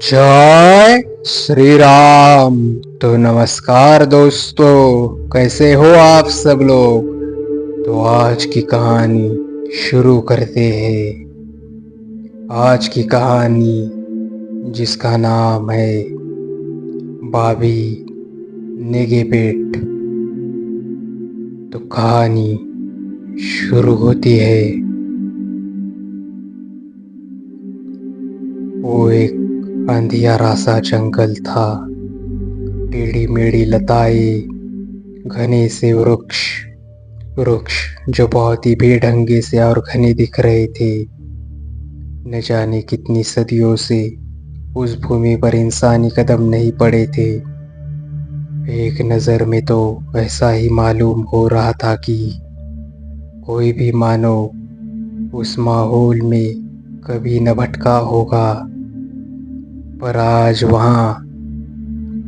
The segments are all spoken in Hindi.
जय श्री राम। तो नमस्कार दोस्तों, कैसे हो आप सब लोग। तो आज की कहानी शुरू करते हैं। आज की कहानी जिसका नाम है भाभी नेगेपेट। तो कहानी शुरू होती है। वो एक अंधियारा सा जंगल था। टेढ़ी मेढ़ी लताएं, घने से वृक्ष वृक्ष जो बहुत ही बेढंगे से और घने दिख रहे थे। न जाने कितनी सदियों से उस भूमि पर इंसानी कदम नहीं पड़े थे। एक नज़र में तो ऐसा ही मालूम हो रहा था कि कोई भी मानव उस माहौल में कभी न भटका होगा। पर आज वहाँ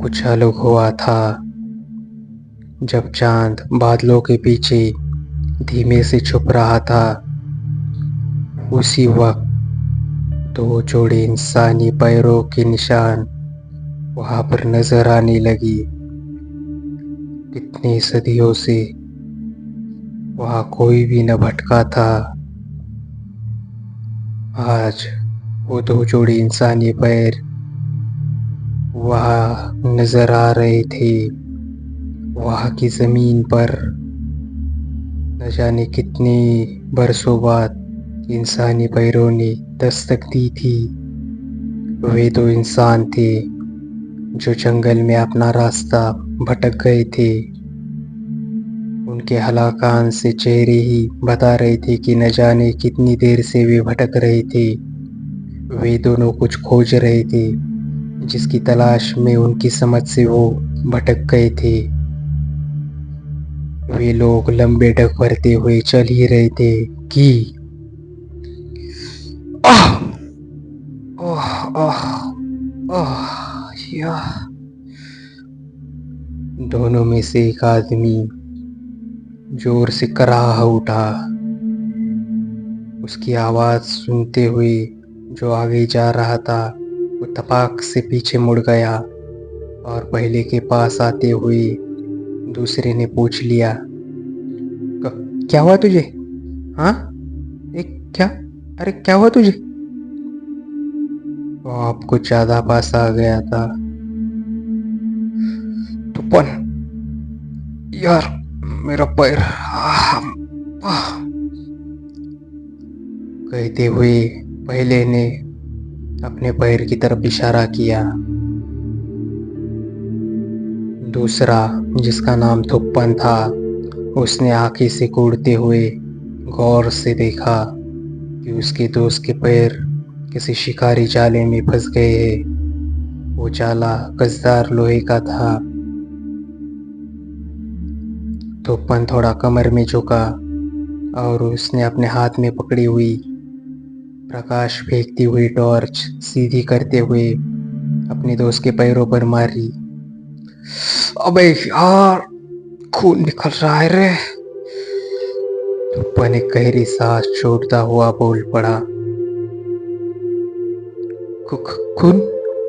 कुछ अलग हुआ था। जब चांद बादलों के पीछे धीमे से छुप रहा था, उसी वक्त दो जोड़े इंसानी पैरों के निशान वहां पर नजर आने लगी। कितनी सदियों से वहां कोई भी न भटका था। आज वो दो जोड़े इंसानी पैर वहां नजर आ रहे थे। वहां की जमीन पर न जाने कितने बरसों बाद इंसानी पैरों ने दस्तक दी थी। वे दो इंसान थे जो जंगल में अपना रास्ता भटक गए थे। उनके हलाकान से चेहरे ही बता रहे थे कि न जाने कितनी देर से वे भटक रहे थे। वे दोनों कुछ खोज रहे थे जिसकी तलाश में उनकी समझ से वो भटक गए थे। वे लोग लंबे डग भरते हुए चल ही रहे थे कि आह ओह ओह ओह यह। दोनों में से एक आदमी जोर से कराह उठा। उसकी आवाज सुनते हुए जो आगे जा रहा था वो तपाक से पीछे मुड़ गया और पहले के पास आते हुए दूसरे ने पूछ लिया, क्या हुआ तुझे? हाँ, एक क्या? अरे क्या हुआ तुझे? वो आप कुछ ज्यादा पास आ गया था। तूफान, यार मेरा पैर। कहते हुए पहले ने अपने पैर की तरफ इशारा किया। दूसरा, जिसका नाम थुप्पन था, उसने आंखें से कूदते हुए गौर से देखा कि उसके दोस्त के पैर किसी शिकारी जाले में फंस गए हैं। वो जाला कसदार लोहे का था। थुप्पन थोड़ा कमर में झुका और उसने अपने हाथ में पकड़ी हुई प्रकाश फेंकती हुई टॉर्च सीधी करते हुए अपने दोस्त के पैरों पर मारी। अबे यार, खून निकल रहा है रे। थुप्पन एक गहरी सांस छोड़ता हुआ बोल पड़ा। खून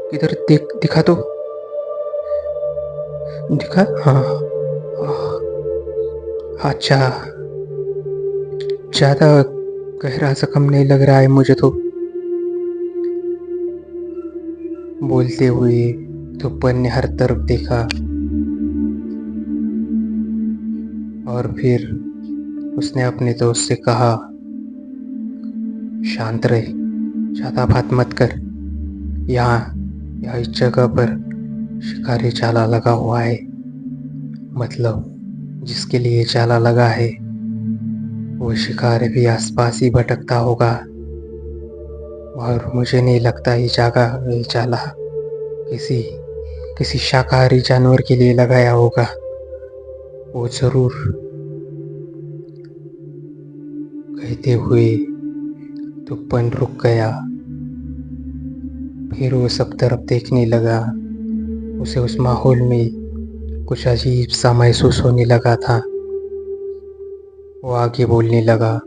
किधर? दिखा तो। दिखा? हाँ। अच्छा, ज्यादा गहरा जख्म नहीं लग रहा है मुझे तो। बोलते हुए थुप्पन ने हर तरफ देखा और फिर उसने अपने दोस्त से कहा, शांत रहे, ज्यादा बात मत कर। यहाँ इस जगह पर शिकारी जाला लगा हुआ है। मतलब जिसके लिए जाला लगा है वो शिकारी भी आसपास ही भटकता होगा। और मुझे नहीं लगता ये जाला किसी किसी शाकाहारी जानवर के लिए लगाया होगा। वो जरूर। कहते हुए थुप्पन रुक गया। फिर वो सब तरफ देखने लगा। उसे उस माहौल में कुछ अजीब सा महसूस होने लगा था। वो आगे बोलने लगा,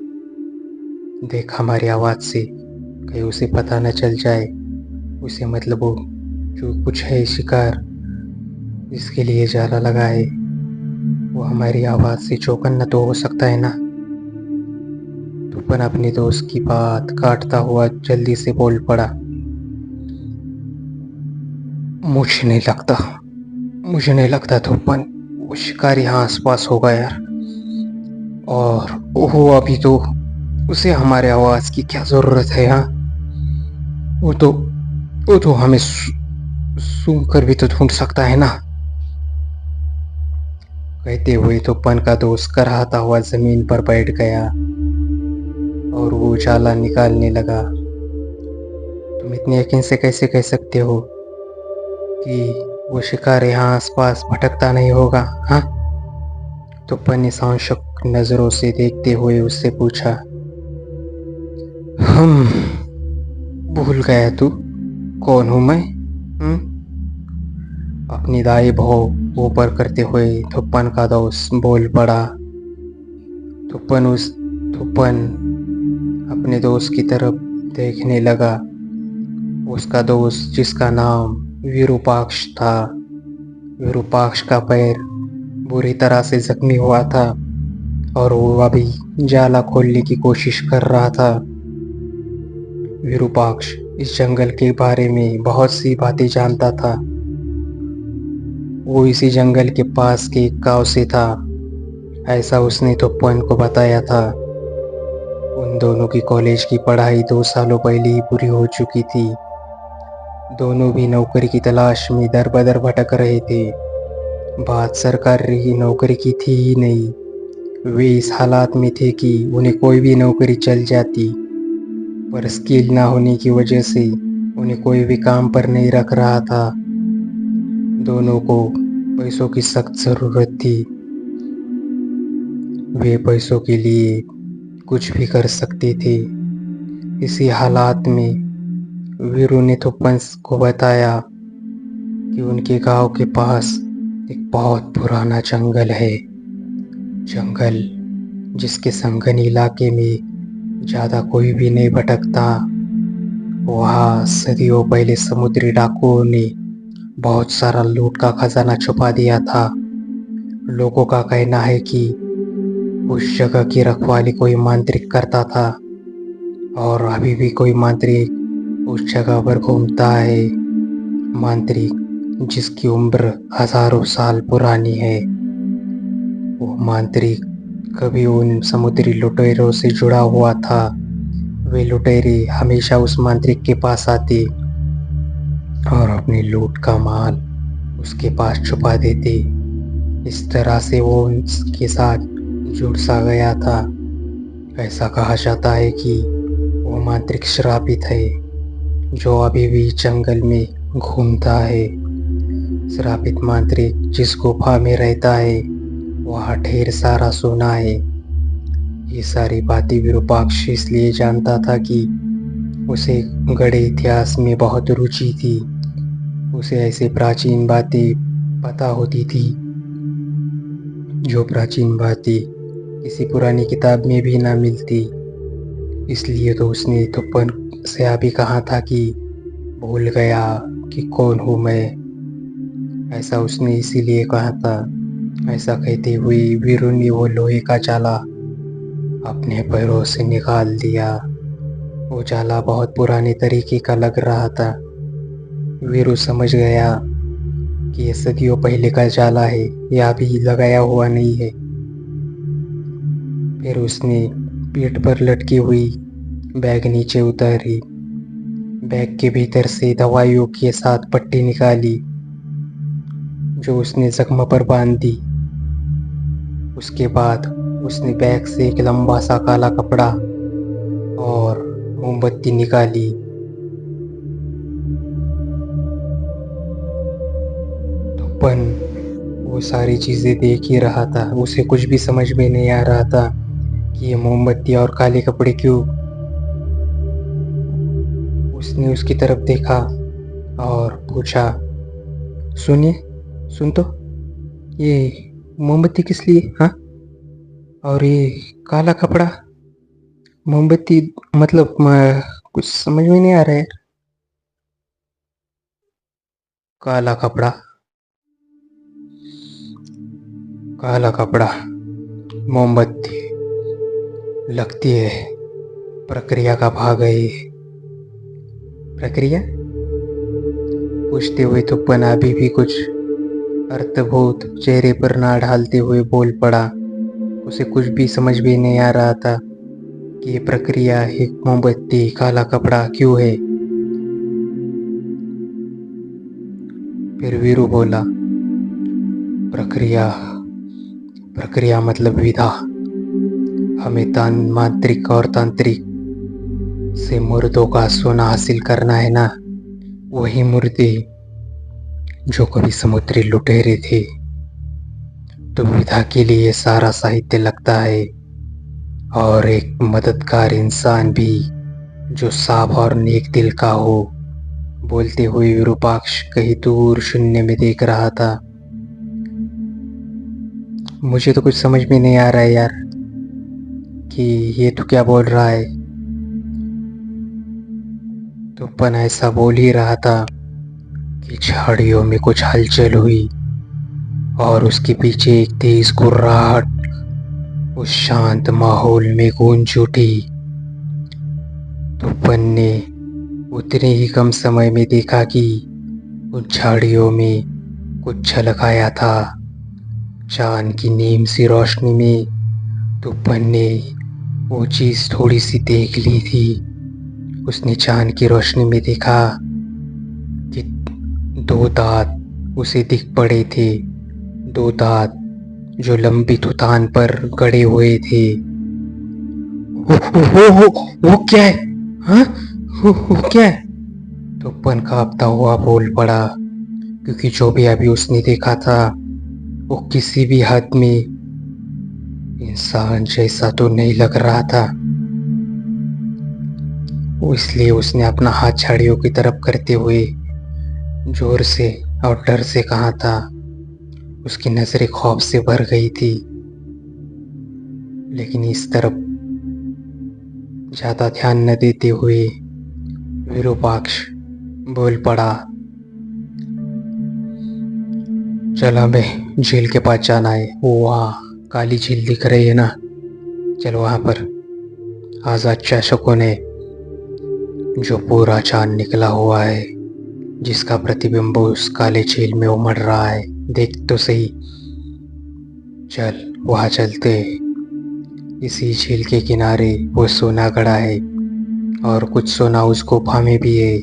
देख हमारी आवाज से कहीं उसे पता न चल जाए। उसे मतलब वो जो कुछ है शिकार जिसके लिए जाला लगाए, वो हमारी आवाज से चौकन्ना तो हो सकता है ना। तूफान अपने दोस्त की बात काटता हुआ जल्दी से बोल पड़ा। मुझे नहीं लगता मुझे नहीं लगता तूफान, वो शिकार यहाँ आसपास होगा यार। और वो अभी तो उसे हमारे आवाज की क्या जरूरत है यहाँ। वो तो वो तो हमें सूंघ कर भी तो ढूंढ सकता है ना। कहते हुए तूफान का दोस्त कराहता हुआ जमीन पर बैठ गया और वो उजाला निकालने लगा। तुम इतने यकीन से कैसे कह सकते हो कि वो शिकार यहाँ आसपास भटकता नहीं होगा, हाँ? तूफान ने संशक नजरों से देखते हुए उससे पूछा। हम भूल गया तू कौन हूं मैं? अपनी दाई भौं ऊपर करते हुए थुप्पन का दोस्त बोल पड़ा। थुप्पन अपने दोस्त की तरफ देखने लगा। उसका दोस्त जिसका नाम विरूपाक्ष था, विरूपाक्ष का पैर बुरी तरह से जख्मी हुआ था और वो अभी जाला खोलने की कोशिश कर रहा था। विरूपाक्ष इस जंगल के बारे में बहुत सी बातें जानता था। वो इसी जंगल के पास के एक गांव से था, ऐसा उसने थुप्पन को बताया था। उन दोनों की कॉलेज की पढ़ाई 2 सालों पहले ही पूरी हो चुकी थी। दोनों भी नौकरी की तलाश में दर बदर भटक रहे थे। बात सरकारी नौकरी की थी ही नहीं। वे इस हालात में थे कि उन्हें कोई भी नौकरी चल जाती, पर स्किल ना होने की वजह से उन्हें कोई भी काम पर नहीं रख रहा था। दोनों को पैसों की सख्त जरूरत थी। वे पैसों के लिए कुछ भी कर सकते थे। इसी हालात में वीरू ने थुप्पन को बताया कि उनके गांव के पास एक बहुत पुराना जंगल है। जंगल जिसके संघन इलाके में ज्यादा कोई भी नहीं भटकता। वहाँ सदियों पहले समुद्री डाकुओं ने बहुत सारा लूट का खजाना छुपा दिया था। लोगों का कहना है कि उस जगह की रखवाली कोई मांत्रिक करता था और अभी भी कोई मांत्रिक उस जगह पर घूमता है। मांत्रिक जिसकी उम्र हजारों साल पुरानी है। वो मांत्रिक कभी उन समुद्री लुटेरों से जुड़ा हुआ था। वे लुटेरे हमेशा उस मांत्रिक के पास आते और अपनी लूट का माल उसके पास छुपा देते। इस तरह से वो उसके साथ जुड़ सा गया था। ऐसा कहा जाता है कि वो मांत्रिक श्रापित है जो अभी भी जंगल में घूमता है। श्रापित मांत्रिक जिस गुफा में रहता है वहाँ ढेर सारा सोना है। ये सारी बातें विरूपाक्ष इसलिए जानता था कि उसे गढ़े इतिहास में बहुत रुचि थी। उसे ऐसे प्राचीन बातें पता होती थी जो प्राचीन बातें किसी पुरानी किताब में भी ना मिलती। इसलिए तो उसने थुप्पन से अभी कहा था कि भूल गया कि कौन हूँ मैं। ऐसा उसने इसीलिए कहा था। ऐसा कहते हुए वीरू ने वो लोहे का जाला अपने पैरों से निकाल दिया। वो जाला बहुत पुराने तरीके का लग रहा था। वीरू समझ गया कि ये सदियों पहले का जाला है, यह अभी लगाया हुआ नहीं है। फिर उसने पीठ पर लटकी हुई बैग नीचे उतारी। बैग के भीतर से दवाइयों के साथ पट्टी निकाली जो उसने जख्म पर बांध दी। उसके बाद उसने बैग से एक लंबा सा काला कपड़ा और मोमबत्ती निकाली। थुप्पन वो सारी चीजें देख ही रहा था। उसे कुछ भी समझ में नहीं आ रहा था कि ये मोमबत्ती और काले कपड़े क्यों। उसने उसकी तरफ देखा और पूछा, सुनिए, सुन तो, ये मोमबत्ती किस लिए, हाँ? और ये काला कपड़ा, मोमबत्ती, मतलब कुछ समझ में नहीं आ रहा है। काला कपड़ा, काला कपड़ा, मोमबत्ती, लगती है प्रक्रिया का भाग है ये। प्रक्रिया पूछते हुए तुप्पन अभी भी कुछ अर्थबोध चेहरे पर ना ढालते हुए बोल पड़ा। उसे कुछ भी समझ भी नहीं आ रहा था कि ये प्रक्रिया एक मोमबत्ती काला कपड़ा क्यों है। फिर वीरू बोला, प्रक्रिया, प्रक्रिया मतलब विधा। हमें मांत्रिक और तांत्रिक से मुर्दों का सोना हासिल करना है ना। वही मुर्दे जो कभी समुद्री लुटेरे थे। तो विधा के लिए सारा साहित्य लगता है, और एक मददगार इंसान भी जो साफ और नेक दिल का हो। बोलते हुए विरूपाक्ष कहीं दूर शून्य में देख रहा था। मुझे तो कुछ समझ में नहीं आ रहा है यार कि ये तो क्या बोल रहा है। तुप्पन ऐसा बोल ही रहा था कि झाड़ियों में कुछ हलचल हुई और उसके पीछे एक तेज कुर्राहट उस शांत माहौल में गूंज उठी। तुप्पन ने उतने ही कम समय में देखा कि उन झाड़ियों में कुछ झलक आया था। चांद की नीम सी रोशनी में तुप्पन ने वो चीज थोड़ी सी देख ली थी। उसने चांद की रोशनी में देखा कि दो दांत उसे दिख पड़े थे। दो दांत जो लंबी थुतान पर गड़े हुए थे। वो क्या है? हाँ, वो क्या है? तुप्पन कांपता हुआ बोल पड़ा, क्योंकि जो भी अभी उसने देखा था वो किसी भी हद में इंसान जैसा तो नहीं लग रहा था। इसलिए उसने अपना हाथ झाड़ियों की तरफ करते हुए जोर से और डर से कहा था। उसकी नजरें खौफ से भर गई थी, लेकिन इस तरफ ज्यादा ध्यान न देते हुए विरूपाक्ष बोल पड़ा, चल हमें झील के पास जाना है। वो वहाँ काली झील दिख रही है ना, चलो वहां पर। आज अच्छा शकुन है जो पूरा चांद निकला हुआ है, जिसका प्रतिबिंब उस काले झील में उमड़ रहा है। देख तो सही, चल वहां चलते। इसी झील के किनारे वो सोना गड़ा है, और कुछ सोना उस गुफा में भी है,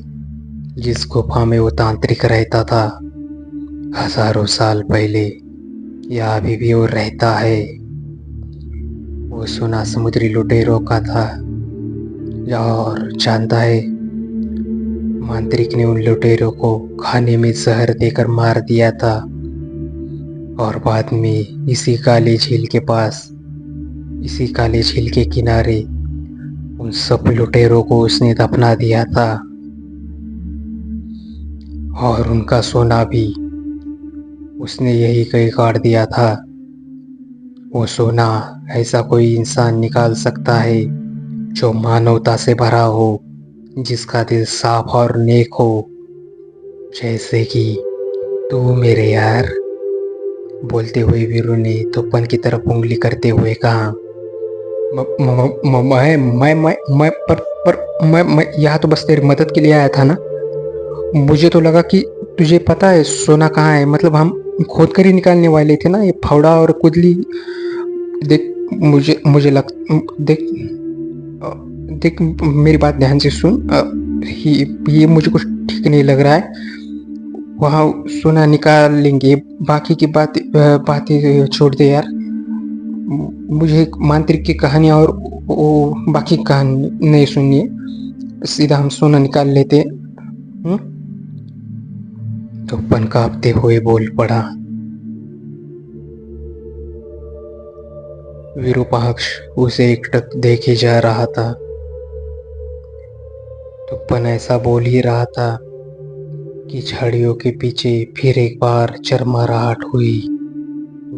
जिस गुफा में वो तांत्रिक रहता था हजारों साल पहले, या अभी भी वो रहता है। वो सोना समुद्री लुटेरों का था, और जानता है मांत्रिक ने उन लुटेरों को खाने में जहर देकर मार दिया था, और बाद में इसी काले झील के पास, इसी काले झील के किनारे उन सब लुटेरों को उसने दफना दिया था, और उनका सोना भी उसने यही कहीं काट दिया था। वो सोना ऐसा कोई इंसान निकाल सकता है जो मानवता से भरा हो, जिसका दिल साफ और नेक हो, जैसे कि तू मेरे यार। बोलते हुए वीरू ने तुप्पन की तरफ उंगली करते हुए कहा, मैं पर मैं यहाँ तो बस तेरी मदद के लिए आया था ना। मुझे तो लगा कि तुझे पता है सोना कहाँ है, मतलब हम खोद कर ही निकालने वाले थे ना, ये फावड़ा और कुदली। देख, मुझे मुझे लग देख देख मेरी बात ध्यान से सुन। ये मुझे कुछ ठीक नहीं लग रहा है। वहाँ सोना निकाल लेंगे, बाकी की बातें छोड़ दे यार। मुझे मांत्रिक की कहानी और वो बाकी कहानी नहीं सुननी है, सीधा हम सोना निकाल लेते। तुप्पन कांपते हुए बोल पड़ा। विरूपाक्ष उसे एकटक देखे जा रहा था। तुप्पन ऐसा बोल ही रहा था कि झाड़ियों के पीछे फिर एक बार चरमराहट हुई,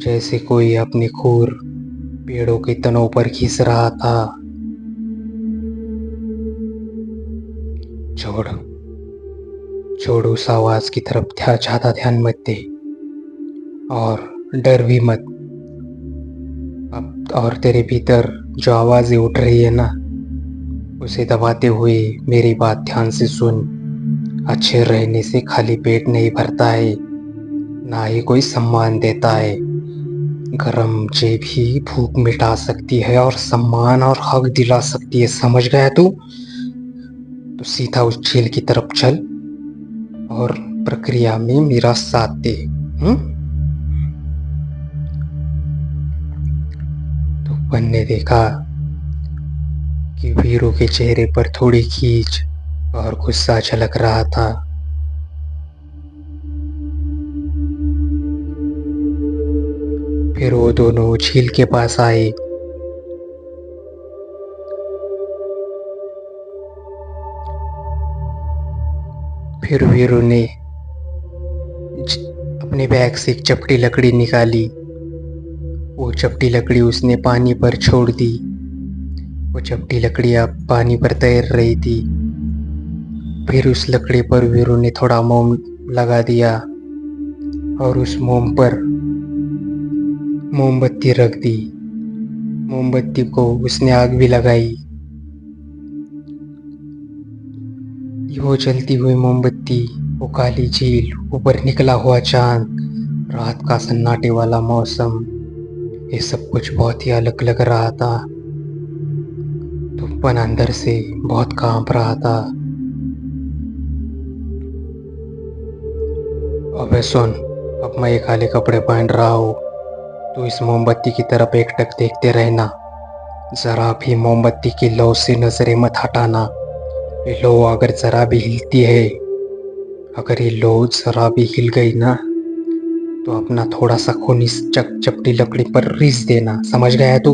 जैसे कोई अपने खूर पेड़ों के तनों पर खींच रहा था। छोड़ छोड़ उस आवाज की तरफ ज्यादा ध्यान मत दे और डर भी मत। अब और तेरे भीतर जो आवाजें उठ रही है ना, उसे दबाते हुए मेरी बात ध्यान से सुन। अच्छे रहने से खाली पेट नहीं भरता है, ना ही कोई सम्मान देता है। गरम जेब ही भूख मिटा सकती है और सम्मान और हक दिला सकती है। समझ गया तू? तो सीधा उस झील की तरफ चल और प्रक्रिया में मेरा साथ दे। तो वन ने देखा कि वीरू के चेहरे पर थोड़ी खींच और गुस्सा झलक रहा था। फिर वो दोनों झील के पास आए। फिर वीरू ने अपने बैग से एक चपटी लकड़ी निकाली। वो चपटी लकड़ी उसने पानी पर छोड़ दी। वो चपटी लकड़ी अब पानी पर तैर रही थी। फिर उस लकड़ी पर वीरू ने थोड़ा मोम लगा दिया और उस मोम पर मोमबत्ती रख दी। मोमबत्ती को उसने आग भी लगाई। वो जलती हुई मोमबत्ती, वो काली झील, ऊपर निकला हुआ चांद, रात का सन्नाटे वाला मौसम, ये सब कुछ बहुत ही अलग लग रहा था। तूफान अंदर से बहुत कांप रहा था। अबे सुन, अब मैं ये काले कपड़े पहन रहा हूँ, तो इस मोमबत्ती की तरफ एकटक देखते रहना। जरा भी मोमबत्ती की लौ से नजरें मत हटाना। ये लौ अगर जरा भी हिलती है, अगर ये लौ जरा भी हिल गई ना, तो अपना थोड़ा सा खून इस चपटी लकड़ी पर रिस देना। समझ गया है तू?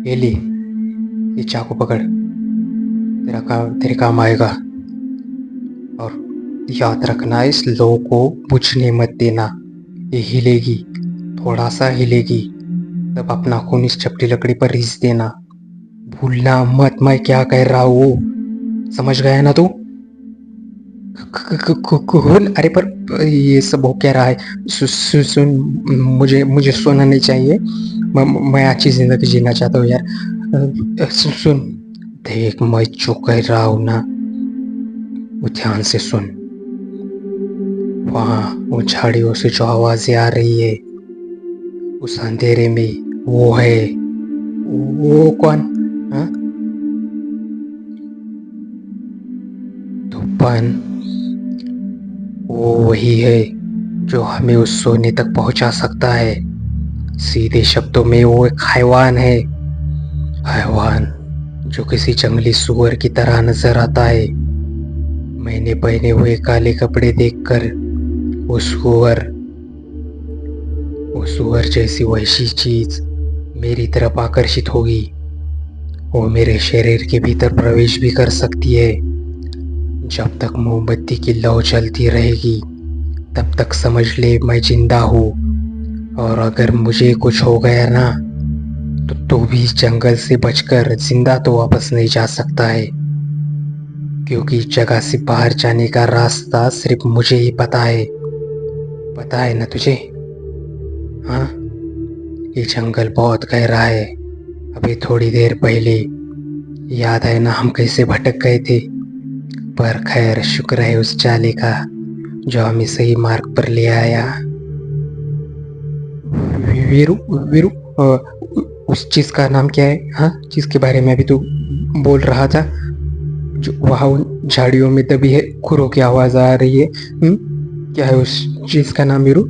ये ले, ये चाकू पकड़, तेरे काम आएगा। और याद रखना, इस लौ को बुझने मत देना। ये हिलेगी, थोड़ा सा हिलेगी, तब अपना खून इस चपटी लकड़ी पर रिस देना। भूलना मत मैं क्या कह रहा हूँ। समझ गया ना तू? कौन? अरे पर ये सब हो क्या रहा है? सुन, मुझे सोना नहीं चाहिए। मैं अच्छी जिंदगी जीना चाहता हूँ यार। सुन, देख मैं जो कह रहा हूँ ना, वो ध्यान से सुन। वहाँ वो झाड़ियों से जो आवाजें आ रही है, उस अंधेरे में वो है। वो कौन? हाँ? तूफान, वो वही है जो हमें उस सोने तक पहुंचा सकता है। सीधे शब्दों में वो एक हैवान है। हैवान जो किसी जंगली सुअर की तरह नजर आता है। मैंने पहने हुए काले कपड़े देखकर वो सुअर जैसी वहशी चीज मेरी तरफ आकर्षित होगी। वो मेरे शरीर के भीतर प्रवेश भी कर सकती है। जब तक मोमबत्ती की लौ चलती रहेगी, तब तक समझ ले मैं जिंदा हूँ। और अगर मुझे कुछ हो गया ना, तो तू भी जंगल से बचकर जिंदा तो वापस नहीं जा सकता है। क्योंकि इस जगह से बाहर जाने का रास्ता सिर्फ मुझे ही पता है। पता है ना तुझे? हाँ, ये जंगल बहुत गहरा है। अभी थोड़ी देर पहले याद है ना हम कैसे भटक गए थे? पर खैर, शुक्र है उस चाले का जो हमें सही मार्ग पर ले आया। वीरू, वीरू, उस चीज का नाम क्या है? हाँ, जिसके बारे में अभी तू बोल रहा था, जो वहां उन झाड़ियों में दबी है, खुरों की आवाज आ रही है। क्या है उस चीज का नाम वीरू?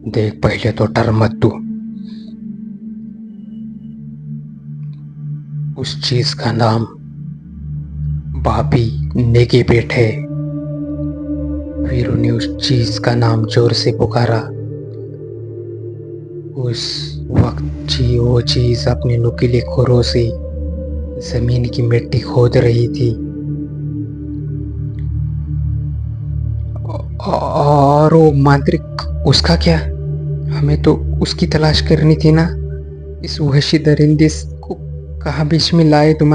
देख, पहले तो डर मत तू। उस चीज का नाम बाबी नेगेबेट है। वीरू ने उस चीज का नाम जोर से पुकारा। उस वक्त वो चीज अपने नुकीले खुरों से जमीन की मिट्टी खोद रही थी। और वो मांत्रिक, उसका क्या? हमें तो उसकी तलाश करनी थी ना। इस वहशी दरिंदे को कहाँ बीच में लाए तुम?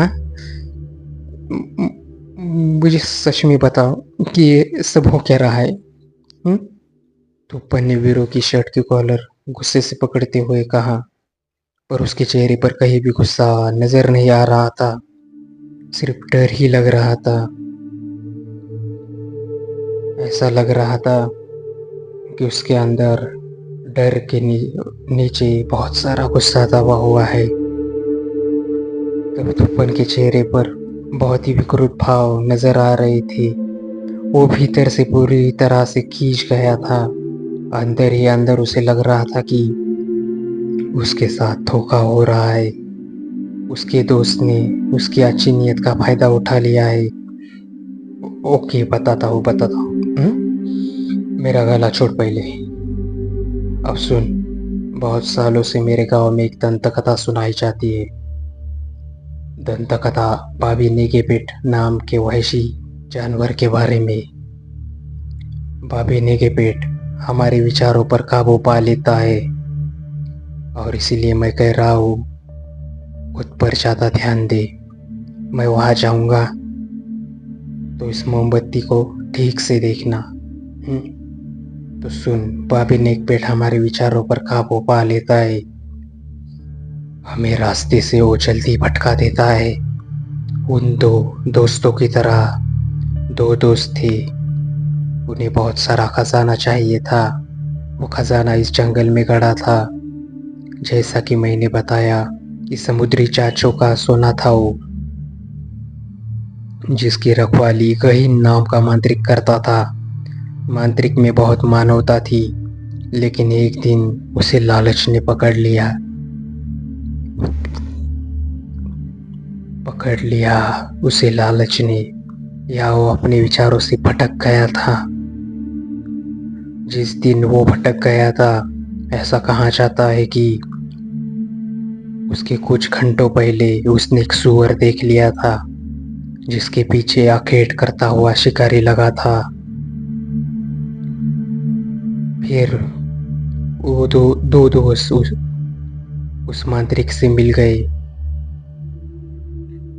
मुझे सच में बताओ कि ये सब हो क्या रहा है। हम्म? तुप्पन ने वीरू की शर्ट की कॉलर गुस्से से पकड़ते हुए कहा, पर उसके चेहरे पर कहीं भी गुस्सा नजर नहीं आ रहा था, सिर्फ डर ही लग रहा था। ऐसा लग रहा था कि उसके अंदर डर के नीचे बहुत सारा गुस्सा दबा हुआ है। तब तुप्पन के चेहरे पर बहुत ही विकृत भाव नजर आ रहे थे। वो भीतर से पूरी तरह से खींच गया था। अंदर ही अंदर उसे लग रहा था कि उसके साथ धोखा हो रहा है। उसके दोस्त ने उसकी अच्छी नीयत का फायदा उठा लिया है। ओके, बताता हूँ। मेरा गला छोड़ पहले। अब सुन, बहुत सालों से मेरे गांव में एक दंत कथा सुनाई जाती है। दंत कथा भाभी नेगेपेट नाम के वहशी जानवर के बारे में। भाभी नेगेपेट हमारे विचारों पर काबू पा लेता है, और इसीलिए मैं कह रहा हूँ, खुद पर ज़्यादा ध्यान दे। मैं वहां जाऊंगा तो इस मोमबत्ती को ठीक से देखना। तो सुन, भाभी नेगपेट हमारे विचारों पर काबू पा लेता है। हमें रास्ते से वो जल्दी भटका देता है। उन दो दोस्तों की तरह। दो दोस्त थे, उन्हें बहुत सारा खजाना चाहिए था। वो खजाना इस जंगल में गड़ा था। जैसा कि मैंने बताया, कि समुद्री चाचों का सोना था वो, जिसकी रखवाली गहीन नाम का मांत्रिक करता था। मांत्रिक में बहुत मानवता थी, लेकिन एक दिन उसे लालच ने पकड़ लिया उसे लालच ने, या वो अपने विचारों से भटक गया था। जिस दिन वो भटक गया था, ऐसा कहा जाता है कि उसके कुछ घंटों पहले उसने एक सुअर देख लिया था, जिसके पीछे आखेट करता हुआ शिकारी लगा था। फिर वो दो दोस्त उस मांत्रिक से मिल गए।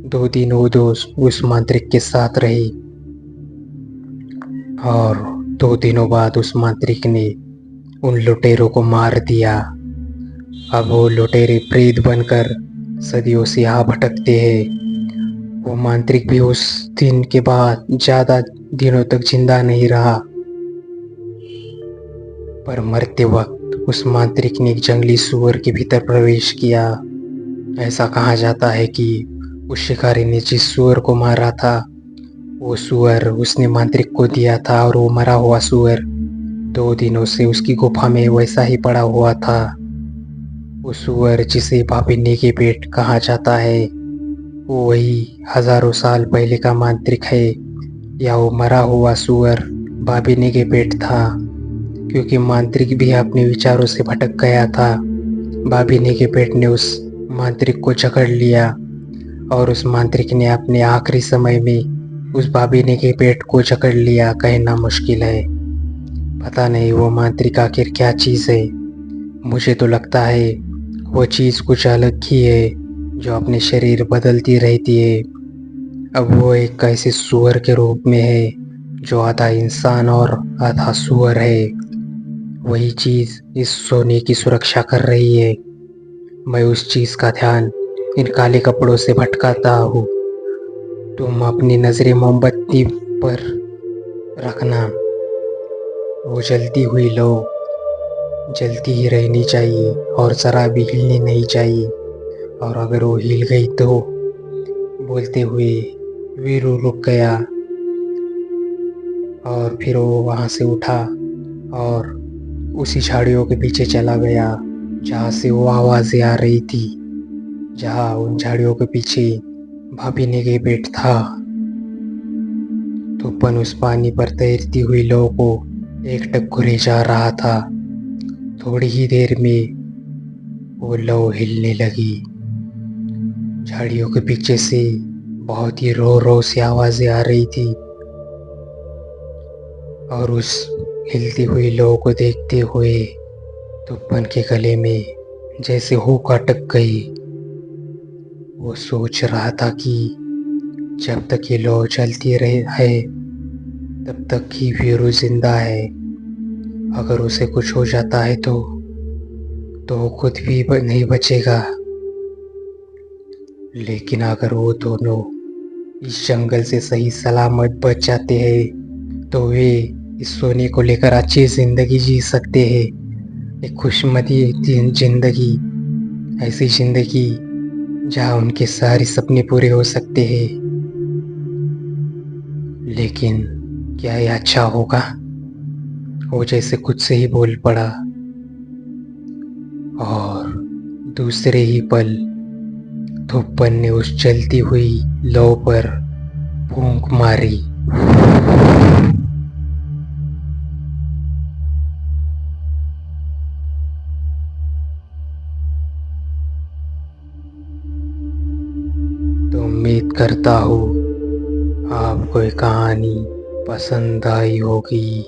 2 दिन वो दोस्त उस मांत्रिक के साथ रहे, और 2 दिनों बाद उस मांत्रिक ने उन लुटेरों को मार दिया। अब वो लुटेरे प्रेत बनकर सदियों से यहाँ भटकते हैं। वो मांत्रिक भी उस दिन के बाद ज्यादा दिनों तक जिंदा नहीं रहा, पर मरते वक्त उस मांत्रिक ने एक जंगली सुअर के भीतर प्रवेश किया। ऐसा कहा जाता है कि उस शिकारी ने जिस सुअर को मारा था, वो सुअर उसने मांत्रिक को दिया था, और वो मरा हुआ सुअर 2 दिनों से उसकी गुफा में वैसा ही पड़ा हुआ था। वो सुअर जिसे भाभी नेगेपेट कहा जाता है, वो वही हजारों साल पहले का मांत्रिक है, या वो मरा हुआ सुअर भाभी नेगेपेट था, क्योंकि मांत्रिक भी अपने विचारों से भटक गया था। भाभी नेगेपेट ने उस मांत्रिक को जकड़ लिया, और उस मांत्रिक ने अपने आखिरी समय में उस भाभी नेगेपेट को जकड़ लिया। कहना मुश्किल है, पता नहीं वो मांत्रिक आखिर क्या चीज़ है। मुझे तो लगता है वो चीज़ कुछ अलग ही है, जो अपने शरीर बदलती रहती है। अब वो एक ऐसे सुअर के रूप में है, जो आधा इंसान और आधा सुअर है। वही चीज़ इस सोने की सुरक्षा कर रही है। मैं उस चीज़ का ध्यान इन काले कपड़ों से भटकाता हूँ। तुम अपनी नजरें मोमबत्ती पर रखना। वो जलती हुई लो जलती ही रहनी चाहिए, और जरा भी हिलनी नहीं चाहिए। और अगर वो हिल गई तो, बोलते हुए वीरू रुक गया, और फिर वो वहाँ से उठा और उसी झाड़ियों के पीछे चला गया जहाँ से वो आवाज़ें आ रही थी, जहाँ उन झाड़ियों के पीछे भाभी नेगेपेट था। तुप्पन उस पानी पर तैरती हुई लौ को एकटक घुरे जा रहा था। थोड़ी ही देर में वो लौ हिलने लगी। झाड़ियों के पीछे से बहुत ही रो रो सी आवाज़ें आ रही थी, और उस हिलती हुई लौ को देखते हुए तुप्पन के गले में जैसे हुक अटक गई। वो सोच रहा था कि जब तक ये लौ चलती रहे है तब तक ही वीरू जिंदा है। अगर उसे कुछ हो जाता है तो वो खुद भी नहीं बचेगा। लेकिन अगर वो दोनों इस जंगल से सही सलामत बच जाते हैं तो वे इस सोने को लेकर अच्छी जिंदगी जी सकते हैं। एक खुशमदी जिंदगी, ऐसी जिंदगी जहाँ उनके सारे सपने पूरे हो सकते हैं। लेकिन क्या ये अच्छा होगा? वो जैसे खुद से ही बोल पड़ा और दूसरे ही पल थोप्पन ने उस जलती हुई लौ पर फूंक मारी। तो उम्मीद करता हूँ आपको ये कहानी पसंद आई होगी।